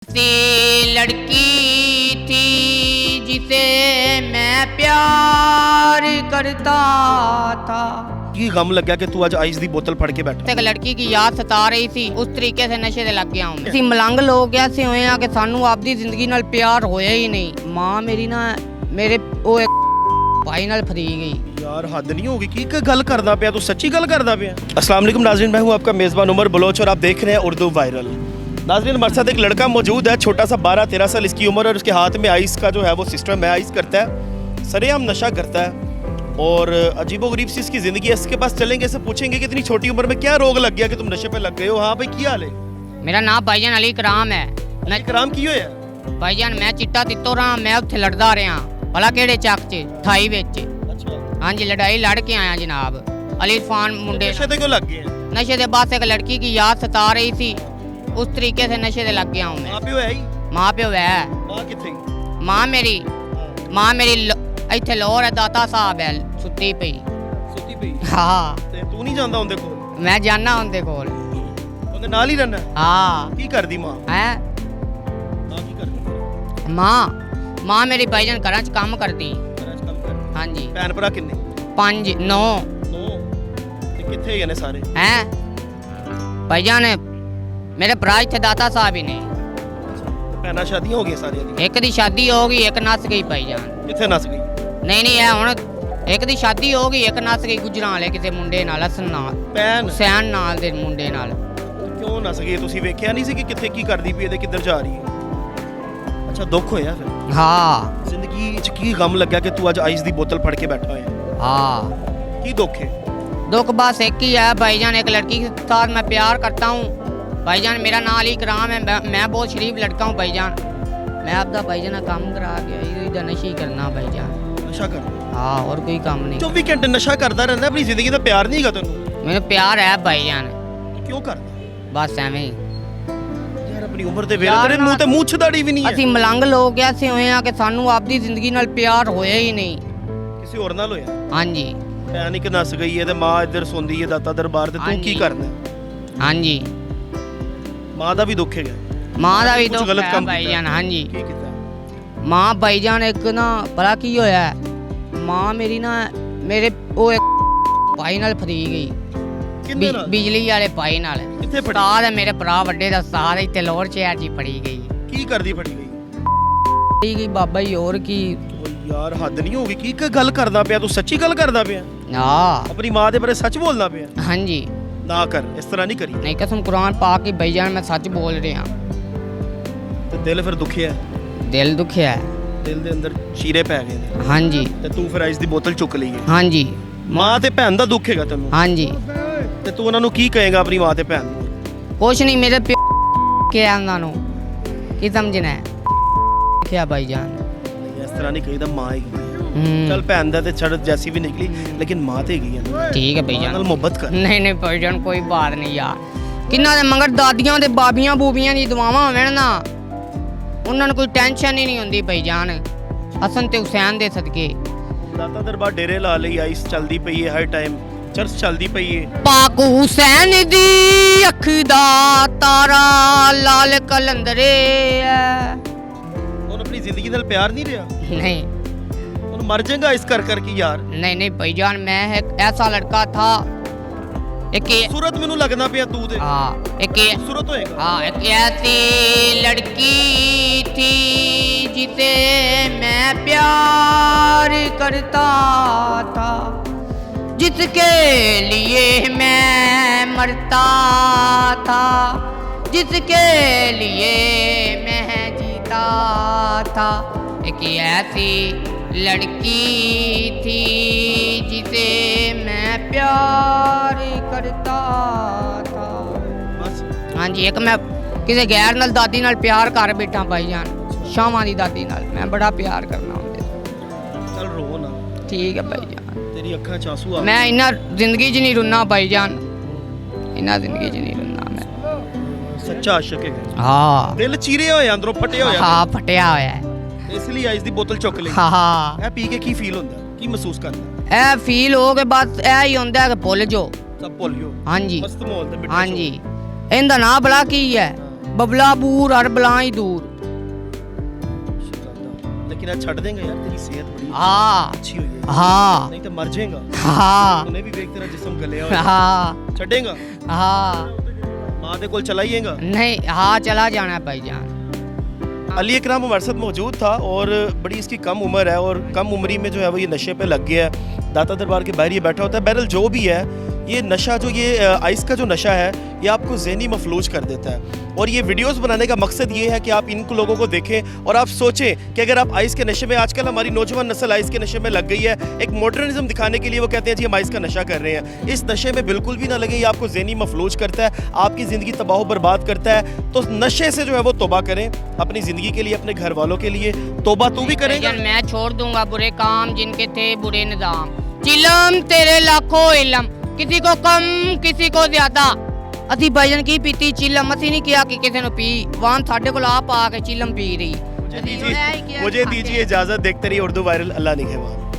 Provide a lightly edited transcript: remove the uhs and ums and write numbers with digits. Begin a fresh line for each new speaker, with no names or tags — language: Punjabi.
सी लड़की थी जिसे मैं प्यार करता था।
की गम लग गया कि तू आज आइस दी बोतल फड़ के बैठा।
एक लड़की की याद सता रही थी, उस तरीके से नशे ते लग गया हूं। ਅਸੀਂ ਮਲੰਗ ਲੋਕ ਐਸੇ ਹੋਏ ਆ ਕਿ ਸਾਨੂੰ ਆਪਦੀ ਜ਼ਿੰਦਗੀ ਨਾਲ ਪਿਆਰ ਹੋਇਆ ਹੀ ਨਹੀਂ। ਮਾਂ ਮੇਰੀ ਨਾ ਮੇਰੇ ਉਹ ਭਾਈ ਨਾਲ ਫਰੀ ਗਈ।
यार हद नहीं होगी कि गल करदा पिया तू सच्ची गल करदा पिया। अस्सलाम वालेकुम नाज़रीन, मैं हूं आपका मेज़बान उमर बलोच और आप देख रहे हैं उर्दू वायरल। नाज़रीन, हमारे साथ एक लड़का मौजूद है, छोटा सा 12-13 साल इसकी उम्र, और उसके हाथ में आइस का जो है वो सिस्टम है। आइस करता है, सरेआम नशा करता है और अजीबोगरीब सी इसकी ज़िंदगी है। इसके पास चलेंगे, इससे पूछेंगे कि इतनी छोटी उम्र में क्या रोग लग गया कि तुम नशे पे लग गए हो। हाँ भाई, क्या हाल है?
ਮੇਰਾ ਨਾਮ ਭਾਈਜਾਨ ਅਲੀ ਕਰਾਮ ਹੈ। ਮੈਂ
कराम की होया?
ਭਾਈਜਾਨ ਮੈਂ ਚਿੱਟਾ ਤਿੱਤੋ ਰਾਂ, ਮੈਂ ਉੱਥੇ ਲੜਦਾ ਰਿਹਾ ਭਲਾ ਕਿਹੜੇ ਚੱਕ 'ਚ 28 ਵਿੱਚ।
अच्छा,
ਹਾਂਜੀ ਲੜਾਈ ਲੜ ਕੇ ਆਇਆ ਜਨਾਬ। ਅਲੀ ਇਰਫਾਨ मुंडे
नशे ते क्यों लग गए हैं?
नशे के बाद एक लड़की की याद सता रही थी, उस तरीके से नशे से लग गया हूँ मैं।
माँ प्यो है ही?
माँ प्यो है,
माँ किथे?
माँ मेरी ਇੱਥੇ ਲੋਰ ਹੈ, ਦਾਤਾ ਸਾਹਿਬ ਹੈ, ਸੁੱਤੀ ਪਈ।
ਸੁੱਤੀ ਪਈ?
ਹਾਂ
ਤੇ ਤੂੰ ਨਹੀਂ ਜਾਂਦਾ ਉਹਦੇ ਕੋਲ?
ਮੈਂ ਜਾਣਾ ਉਹਦੇ ਕੋਲ।
ਉਹਦੇ ਨਾਲ ਹੀ ਰਹਿਣਾ?
ਹਾਂ।
ਕੀ ਕਰਦੀ ਮਾਂ?
ਹੈ
ਮਾਂ ਕੀ ਕਰਦੀ?
ਮਾਂ ਮੇਰੀ ਭਾਈਜਾਨ ਘਰਾਂ 'ਚ ਕੰਮ ਕਰਦੀ।
ਘਰਾਂ 'ਚ ਕੰਮ ਕਰਦੀ?
ਹਾਂਜੀ।
ਭੈਣ ਭਰਾ ਕਿੰਨੇ?
5 9
ਨੋ। ਤੇ ਕਿੱਥੇ ਗਏ ਨੇ ਸਾਰੇ?
ਹੈ ਭਾਈਜਾਨ ਮੇਰੇ ਭਰਾ ਇੱਥੇ ਦਾਤਾ ਸਾਹਿਬ ਹੀ ਨੇ।
ਭੈਣਾਂ ਸ਼ਾਦੀਆਂ ਹੋ ਗਈਆਂ ਸਾਰੀਆਂ ਦੀਆਂ?
ਇੱਕ ਦੀ ਸ਼ਾਦੀ ਹੋ ਗਈ, ਇੱਕ ਨੱਸ ਗਈ ਭਾਈਜਾਨ।
ਕਿੱਥੇ ਨਸ ਗਈ?
ਨਹੀਂ ਇਹ ਹੁਣ ਇੱਕ ਦੀ ਸ਼ਾਦੀ ਹੋ ਗਈ, ਇੱਕ ਨੱਸ ਗਈ ਗੁਜਰਾਂ ਵਾਲੇ ਕਿਸੇ ਮੁੰਡੇ ਨਾਲ, ਹਸਨ ਨਾਲ,
ਭੈਣ
ਹੁਸੈਨ ਨਾਲ ਦੇ ਮੁੰਡੇ ਨਾਲ।
ਕਿਉਂ ਨਸ ਗਈ? ਤੁਸੀਂ ਵੇਖਿਆ ਨਹੀਂ ਸੀ ਕਿ ਕਿੱਥੇ ਕੀ ਕਰਦੀ ਪਈ ਹੈ ਤੇ ਕਿੱਧਰ ਜਾ ਰਹੀ ਹੈ? ਅੱਛਾ, ਦੁੱਖ ਹੋਇਆ ਫਿਰ?
ਹਾਂ
ਜ਼ਿੰਦਗੀ 'ਚ ਕੀ ਗਮ ਲੱਗਿਆ ਕਿ ਤੂੰ ਅੱਜ ਆਈਸ ਦੀ ਬੋਤਲ ਫੜ ਕੇ ਬੈਠਾ ਹੋਇਆ?
हाँ
ਕੀ ਦੁੱਖ ਹੈ?
दुख बस एक ही है भाईजान, एक लड़की के साथ मैं प्यार करता हूँ भाईजान। मेरा नाम अली कराम है, मैं बहुत शरीफ लड़का हूँ भाईजान। मैं आपका भाईजान काम करा के इधर नशे करना भाईजान।
ਨਸ਼ਾ ਕਰ?
हाँ और कोई काम नहीं।
24 ਘੰਟੇ ਨਸ਼ਾ ਕਰਦਾ ਰਹਿੰਦਾ, ਆਪਣੀ ਜ਼ਿੰਦਗੀ ਦਾ ਪਿਆਰ ਨਹੀਂ ਹੈਗਾ ਤੈਨੂੰ?
मेरे प्यार है भाईजान,
ਕਿਉਂ ਕਰਦਾ?
बस ਐਵੇਂ ਹੀ।
ਯਾਰ ਆਪਣੀ ਉਮਰ ਦੇ ਵੇਲੇ ਤੇਰੇ ਮੂੰਹ ਤੇ ਮੁੱਛ ਦਾੜੀ ਵੀ ਨਹੀਂ ਹੈ।
ਅਸੀਂ ਮਲੰਗ ਲੋਕ ਐਸੇ ਹੋਏ ਆ ਕਿ ਸਾਨੂੰ ਆਪਦੀ ਜ਼ਿੰਦਗੀ ਨਾਲ ਪਿਆਰ ਹੋਇਆ ਹੀ ਨਹੀਂ।
ਕਿਸੇ ਹੋਰ ਨਾਲ ਹੋਇਆ?
ਹਾਂਜੀ
ਭੈਣ ਇੱਕ ਨਸ ਗਈ ਹੈ ਤੇ ਮਾਂ ਇੱਧਰ ਸੌਂਦੀ ਹੈ ਦਾਤਾ ਦਰਬਾਰ ਤੇ, ਤੂੰ ਕੀ
ਹਾਂਜੀ।
ਕਰਨਾ?
ਹਾਂਜੀ
ਮਾਂ ਦਾ ਵੀ ਦੁੱਖ ਹੈਗਾ?
ਮਾਂ ਦਾ ਵੀ
ਕੁਛ
ਦੁੱਖ
ਗਲਤ
ਹੈ
ਕੰਮ
ਭਾਈਜਾਨ।
ਕੀਤਾ?
ਹਾਂਜੀ
ਕੀ ਕੀਤਾ?
ਮਾਂ ਭਾਈਜਾਨ ਇੱਕ ਨਾ ਭਲਾ ਕੀ ਹੋਇਆ, ਮਾਂ ਮੇਰੀ ਨਾ ਮੇਰੇ ਉਹ ਭਾਈ ਨਾਲ ਫਰੀ ਗਈ।
ਕਿੰਨੇ ਨਾਲ?
ਬਿਜਲੀ ਵਾਲੇ ਭਾਈ ਨਾਲ।
ਕਿੱਥੇ ਫੜੀ?
ਸਾਧ ਹੈ ਮੇਰੇ ਭਰਾ ਵੱਡੇ ਦਾ ਸਾਧ ਹੈ, ਇੱਥੇ ਲੋਰ ਸ਼ਹਿਰ 'ਚ ਹੀ ਫੜੀ ਗਈ।
ਕੀ ਕਰਦੀ ਫੜੀ ਗਈ?
ਫੜੀ ਗਈ ਬਾਬਾ ਜੀ, ਹੋਰ ਕੀ।
ਓ ਯਾਰ ਹੱਦ ਨਹੀਂ ਹੋਗੀ ਕੀ ਗੱਲ ਕਰਦਾ ਪਿਆ? ਤੂੰ ਸੱਚੀ ਗੱਲ ਕਰਦਾ ਪਿਆ?
ਹਾਂ
ਆਪਣੀ ਮਾਂ ਦੇ ਬਾਰੇ ਸੱਚ ਬੋਲਦਾ ਪਿਆ?
ਹਾਂਜੀ
ਨਾ ਕਰ, ਇਸ ਤਰ੍ਹਾਂ ਨਹੀਂ ਕਰੀ।
ਨਹੀਂ ਕਸਮ ਕੁਰਾਨ ਪਾ ਕੇ ਭਾਈਜਾਨ ਮੈਂ ਸੱਚ ਬੋਲ ਰਿਹਾ।
ਤੇ ਦਿਲ ਫਿਰ ਦੁਖਿਆ?
ਦਿਲ ਦੁਖਿਆ ਹੈ।
ਦਿਲ ਦੇ ਅੰਦਰ ਚੀਰੇ ਪੈ ਗਏ ਨੇ
ਹਾਂਜੀ
ਤੇ ਤੂੰ ਫਿਰ ਆਈਸ ਦੀ ਬੋਤਲ ਚੁੱਕ ਲਈ ਹੈ।
ਹਾਂਜੀ
ਮਾਂ ਤੇ ਭੈਣ ਦਾ ਦੁੱਖ ਹੈਗਾ ਤੈਨੂੰ,
ਹਾਂਜੀ।
ਤੇ ਤੂੰ ਉਹਨਾਂ ਨੂੰ ਕੀ ਕਹੇਗਾ ਆਪਣੀ ਮਾਂ ਤੇ ਭੈਣ ਨੂੰ?
ਕੁਛ ਨਹੀਂ, ਮੇਰੇ ਪਿਓ ਕੇ ਉਹਨਾਂ ਨੂੰ ਕੀ ਸਮਝਣਾ ਹੈ ਕਿਆ ਭਾਈਜਾਨ।
ਇਸ ਤਰ੍ਹਾਂ ਨਹੀਂ ਕਹੀਦਾ, ਮਾਂ ਹੈਗੀ ਹੈ।
ਹੂੰ
ਚੱਲ ਭੈਣ ਦਾ ਤੇ ਛੱਡ, ਜੈਸੀ ਵੀ ਨਿਕਲੀ, ਲੇਕਿਨ ਮਾਂ ਤੇ ਹੈਗੀ ਹੈ ਨਾ।
ਠੀਕ ਹੈ
ਮਾਂ ਨਾਲ
ਭਾਈਜਾਨ।
ਮੁਹੱਬਤ ਕਰ।
ਨਹੀਂ ਨਹੀਂ ਭਾਈਜਾਨ ਕੋਈ ਬਾਤ ਨਹੀਂ ਯਾਰ। ਕਿੰਨਾ ਦੇ ਮਗਰ ਦਾਦੀਆਂ ਤੇ ਬਾਬੀਆਂ ਬੂਬੀਆਂ ਦੀ ਦੁਆਵਾਂ ਹੋਣ ਨਾ, ਉਹਨਾਂ ਨੂੰ ਕੋਈ ਟੈਨਸ਼ਨ ਹੀ ਨਹੀਂ ਹੁੰਦੀ ਭਾਈਜਾਨ। ਹਸਨ ਤੇ ਹੁਸੈਨ ਦੇ ਸਦਕੇ
ਦਾਤਾ ਦਰਬਾਰ ਡੇਰੇ ਲਾ ਲਈ, ਆਈਸ ਚੱਲਦੀ ਪਈ ਹੈ ਹਰ ਟਾਈਮ, ਚਰਚ ਚੱਲਦੀ ਪਈ ਹੈ।
ਪਾਕ ਹੁਸੈਨ ਦੀ ਅੱਖ ਦਾ ਤਾਰਾ ਲਾਲ ਕਲੰਦਰੇ ਹੈ।
ਹੁਣ ਆਪਣੀ ਜ਼ਿੰਦਗੀ ਨਾਲ ਪਿਆਰ ਨਹੀਂ ਰਿਹਾ?
नहीं
ਹੁਣ ਮਰ ਜਾਏਗਾ ਇਸ ਕਰ ਕਰਕੇ ਯਾਰ।
नहीं नहीं भाईजान, मैं एक ऐसा लड़का था, एक
ਸੂਰਤ ਮੈਨੂੰ ਲੱਗਦਾ ਪਿਆ ਤੂੰ ਤੇ
हाँ एक
ਸੂਰਤ होएगा।
हाँ एक ऐसी लड़की थी जिसे मैं प्यार करता था, जिसके लिए मैं मरता था, जिसके लिए मैं जीता था। एक ऐसी लड़की थी जिसे मैं प्यार करता था।
ਬਸ
हाँ जी, एक मैं किसी गैर नाल दादी नाल प्यार कर बैठा भाईजान, शामां दी दादी नाल मैं बड़ा प्यार करना उनदे।
ਚੱਲ ਰੋ ਨਾ,
ठीक है भाईजान,
ਤੇਰੀ ਅੱਖਾਂ 'ਚ ਆਂਸੂ ਆ।
मैं इन्ना जिंदगी च नहीं रुना भाईजान, इन्ना जिंदगी च नहीं रुना मैं।
ਸੱਚਾ ਆਸ਼ਿਕ ਹੈ।
हाँ
ਦਿਲ ਚੀਰੇ ਹੋਏ, ਅੰਦਰੋਂ ਫਟੇ ਹੋਏ।
हाँ फटिया होया है।
ਇਸ ਲਈ ਆਈਸ ਦੀ ਬੋਤਲ ਚੁੱਕ ਲਈ।
हाँ हाँ
ਇਹ ਪੀ ਕੇ ਕੀ ਫੀਲ ਹੁੰਦਾ, ਕੀ ਮਹਿਸੂਸ ਕਰਦਾ?
ए फील हो के बस ए ही होंदा है कि भुल जाओ।
ਸਭ ਭੁੱਲ ਜਾਓ।
हाँ जी
ਮਸਤ ਮਾਹੌਲ ਤੇ ਮਿੱਠੇ
हाँ जी, इनदा नाम भला की है बबला बूर और बलाई दूर।
लेकिन आज छड़ देंगे यार, तेरी सेहत बड़ी
हाँ
अच्छी हुई है,
हाँ
नहीं तो मर जाएगा।
हाँ
तूने भी देख तेरा जिस्म गले हुआ
हाँ
छड़ेगा,
हाँ
माँ दे कोल चलाइएगा।
नहीं, हाँ चला जाना है भाईजान।
अली इकराम हमारे साथ मौजूद था और बड़ी इसकी कम उम्र है और कम उम्री में जो है वो ये नशे पे लग गया है। दाता दरबार के बाहर ये बैठा होता है। बहरहाल जो भी है, ये नशा जो ये आइस का जो नशा है ये आपको ज़हनी मफलूज कर देता है। और ये वीडियोस बनाने का मकसद ये है कि आप इन लोगों को देखें और आप सोचें कि अगर आप आइस के नशे में, आजकल हमारी नौजवान नस्ल आइस के नशे में लग गई है, एक मॉडर्निज्म दिखाने के लिए वो कहते हैं जी हम आइस का नशा कर रहे हैं। इस नशे में बिल्कुल भी ना लगे, ये आपको ज़हनी मफलूज करता है, आपकी ज़िंदगी तबाह बर्बाद करता है। तो नशे से जो है वो तौबा करें, अपनी ज़िंदगी के लिए, अपने घर वालों के लिए। तौबा तू भी करेगा?
भाईजान मैं छोड़ दूंगा बुरे काम जिनके थे बुरे निजाम। चिलम तेरे लाखों इलम, किसी को कम किसी को ज्यादा। असी भाईजान की पीती चिलम, असी नहीं किया कि किसी ने पी, वहां साढ़े को आप आके चिलम पी रही।
मुझे दीजिए इजाज़त। देखते रहिए उर्दू वायरल। अल्लाह निगहबान।